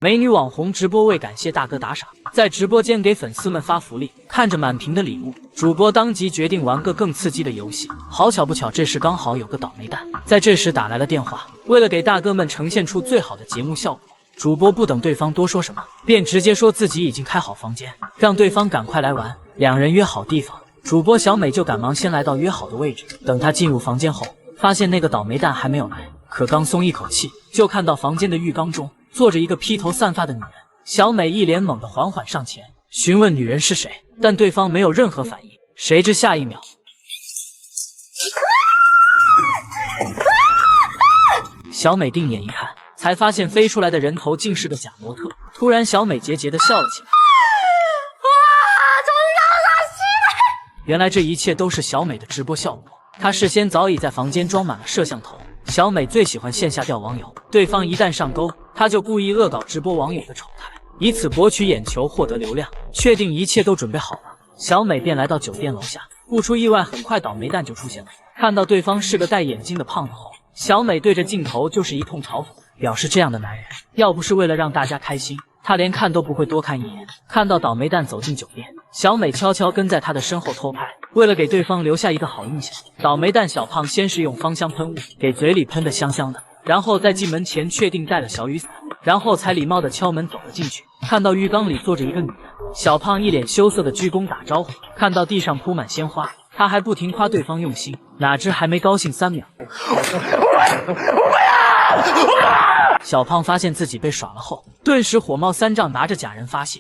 美女网红直播为感谢大哥打赏，在直播间给粉丝们发福利。看着满屏的礼物，主播当即决定玩个更刺激的游戏。好巧不巧，这时刚好有个倒霉蛋在这时打来了电话。为了给大哥们呈现出最好的节目效果，主播不等对方多说什么，便直接说自己已经开好房间，让对方赶快来玩。两人约好地方，主播小美就赶忙先来到约好的位置。等她进入房间后，发现那个倒霉蛋还没有来，可刚松一口气，就看到房间的浴缸中坐着一个披头散发的女人。小美一脸懵的缓缓上前询问女人是谁，但对方没有任何反应。谁知下一秒，小美定眼一看，才发现飞出来的人头竟是个假模特。突然，小美桀桀地笑了起来。原来这一切都是小美的直播效果。她事先早已在房间装满了摄像头。小美最喜欢线下钓网友，对方一旦上钩，她就故意恶搞直播网友的丑态，以此博取眼球，获得流量。确定一切都准备好了，小美便来到酒店楼下。不出意外，很快倒霉蛋就出现了。看到对方是个戴眼镜的胖子后，小美对着镜头就是一通嘲讽，表示这样的男人要不是为了让大家开心，她连看都不会多看一眼。看到倒霉蛋走进酒店，小美悄悄跟在他的身后偷拍。为了给对方留下一个好印象，倒霉蛋小胖先是用芳香喷雾给嘴里喷得香香的，然后在进门前确定带了小雨伞，然后才礼貌地敲门走了进去。看到浴缸里坐着一个女人，小胖一脸羞涩的鞠躬打招呼。看到地上铺满鲜花，他还不停夸对方用心，哪知还没高兴3秒，小胖发现自己被耍了后，顿时火冒三丈，拿着假人发泄。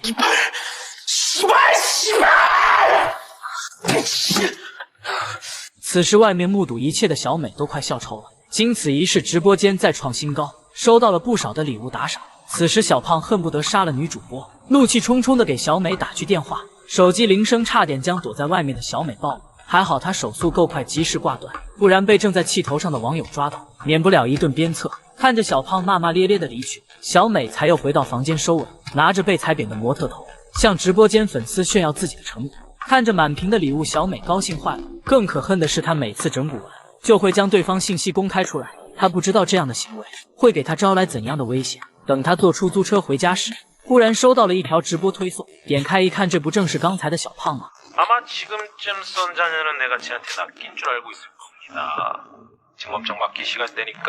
此时外面目睹一切的小美都快笑抽了。经此一事，直播间再创新高，收到了不少的礼物打赏。此时小胖恨不得杀了女主播，怒气冲冲的给小美打去电话，手机铃声差点将躲在外面的小美爆了。还好他手速够快，及时挂断，不然被正在气头上的网友抓到，免不了一顿鞭策。看着小胖骂骂咧咧的离去，小美才又回到房间收尾，拿着被踩扁的模特头向直播间粉丝炫耀自己的成果。看着满屏的礼物，小美高兴坏了。更可恨的是，她每次整蛊完就会将对方信息公开出来，她不知道这样的行为会给她招来怎样的危险。等她坐出租车回家时，忽然收到了一条直播推送，点开一看，这不正是刚才的小胖吗？ 아마 지금쯤 쏜 자녀는 내가 쟤한테 낚인 줄 알고 있을 겁니다. 지금 맡길 시간 되니까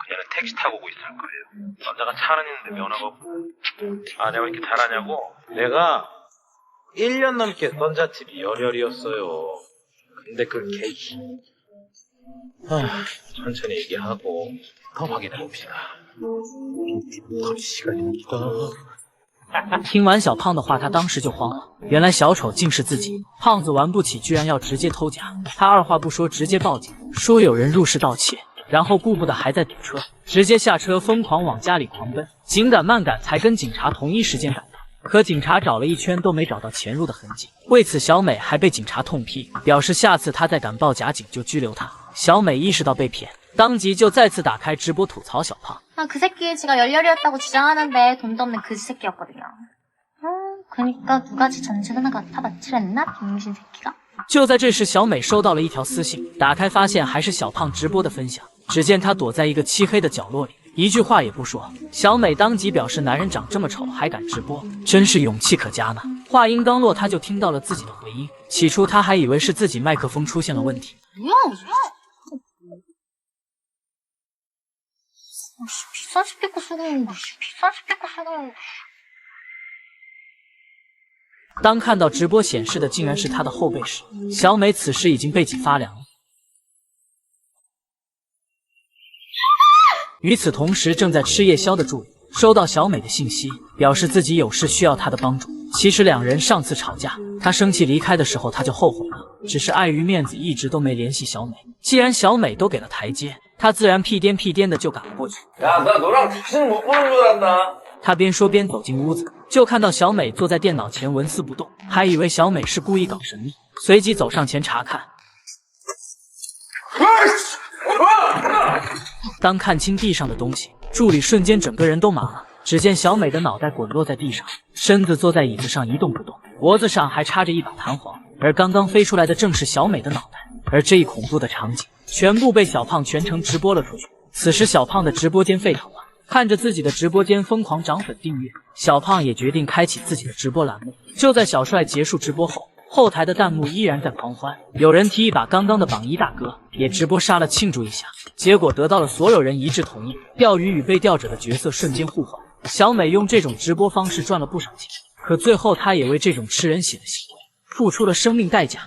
그녀는 택시 타고 오고 있을 거예요. 남자가 차 안에 있는데 면허가 없고. 아, 내가 왜 이렇게 잘하냐고? 내가 1년 넘게 썬자TV 열혈이었어요. 근데 그 계기. 천천히 얘기하고 더 확인해봅시다. 더 시간입니다. 听完小胖的话，他当时就慌了。原来小丑竟是自己，胖子玩不起，居然要直接偷家。他二话不说，直接报警，说有人入室盗窃，然后顾不得还在堵车，直接下车疯狂往家里狂奔。紧赶慢赶，才跟警察同一时间赶到。可警察找了一圈都没找到潜入的痕迹。为此，小美还被警察痛批，表示下次他再敢报假警就拘留他。小美意识到被骗，当即就再次打开直播吐槽小胖。 그 새끼 지가 열렬이었다고 주장하는데 돈도 없는 그 새끼였거든요. 그니까 누가 지 전체를 하나 갖다 바치랬나? 병신 새끼가. 就在这时，小美收到了一条私信，打开发现还是小胖直播的分享。只见他躲在一个漆黑的角落里，一句话也不说。小美当即表示，男人长这么丑还敢直播，真是勇气可嘉呢。话音刚落，他就听到了自己的回音。起初他还以为是自己麦克风出现了问题。 비싼 스피커 쓰고 있는데 비싼 스피커 쓰고 있는데 当看到直播显示的竟然是他的后背时，小美此时已经背脊发凉了。与此同时，正在吃夜宵的助理收到小美的信息，表示自己有事需要她的帮助。其实两人上次吵架，他生气离开的时候他就后悔了，只是碍于面子一直都没联系小美。既然小美都给了台阶，他自然屁颠屁颠的就赶了过去。야, 나 너랑 다시는 못 보는 줄 알았나? 他边说边走进屋子，就看到小美坐在电脑前纹丝不动，还以为小美是故意搞神秘，随即走上前查看。当看清地上的东西，助理瞬间整个人都麻了。只见小美的脑袋滚落在地上，身子坐在椅子上一动不动，脖子上还插着一把弹簧，而刚刚飞出来的正是小美的脑袋。而这一恐怖的场景全部被小胖全程直播了出去。此时小胖的直播间沸腾了，看着自己的直播间疯狂涨粉订阅，小胖也决定开启自己的直播栏目。就在小帅结束直播后，后台的弹幕依然在狂欢，有人提议把刚刚的榜一大哥也直播杀了庆祝一下，结果得到了所有人一致同意。钓鱼与被钓者的角色瞬间互换，小美用这种直播方式赚了不少钱，可最后她也为这种吃人血的行为付出了生命代价。